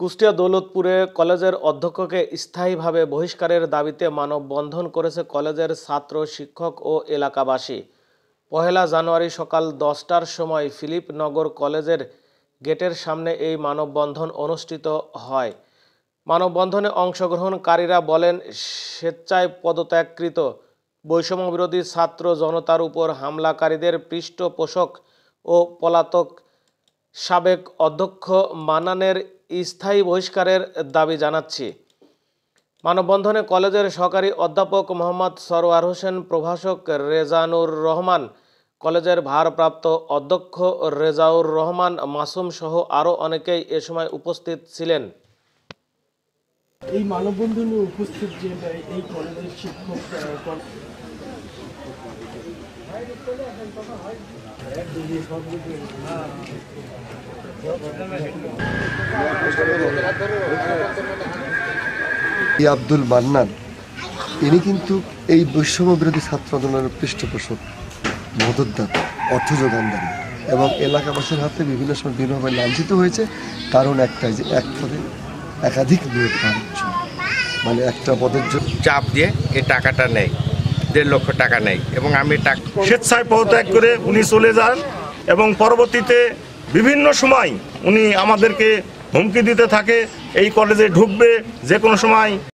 কুষ্টিয়া দৌলতপুরে কলেজের অধ্যক্ষকে স্থায়ীভাবে বহিষ্কারের দাবিতে মানববন্ধন করেছে কলেজের ছাত্র, শিক্ষক ও এলাকাবাসী। পহেলা জানুয়ারি সকাল 10টার সময় ফিলিপনগর কলেজের গেটের সামনে এই মানববন্ধন অনুষ্ঠিত হয়। মানববন্ধনে অংশগ্রহণকারীরা বলেন, স্বেচ্ছায় পদত্যাগকৃত বৈষম্যবিরোধী ছাত্র জনতার উপর হামলাকারীদের পৃষ্ঠপোষক ও পলাতক সাবেক অধ্যক্ষ মান্নানের স্থায়ী বহিষ্কারের দাবি জানাচ্ছি। মানববন্ধনে কলেজের সহকারী অধ্যাপক মোহাম্মদ সরওয়ার হোসেন, প্রভাষক রেজানুর রহমান, কলেজের ভারপ্রাপ্ত অধ্যক্ষ রেজাউর রহমান মাসুম সহ আরও অনেকেই এ সময় উপস্থিত ছিলেন। এই মানববন্ধনে উপস্থিত যে এই কলেজের শিক্ষক আব্দুল মান্নান, ইনি কিন্তু এই বৈষম্য বিরোধী ছাত্র আন্দোলনের পৃষ্ঠপোষক, মদতদাতা, অর্থ যোগানদারী এবং এলাকাবাসীর হাতে বিভিন্ন সময় বিভিন্নভাবে লাঞ্ছিত হয়েছে। কারণ একটাই, যে এক পদে একাধিক নিয়োগ বাণিজ্য, মানে একটা পদের জন্য চাপ দিয়ে এই টাকাটা নেয়, 1.5 লক্ষ টাকা নেয় এবং আমি স্বেচ্ছায় পদত্যাগ করে উনি চলে যান এবং পরবর্তীতে বিভিন্ন সময় উনি আমাদেরকে হুমকি দিতে থাকে, এই কলেজে ঢুকবে যে কোনো সময়।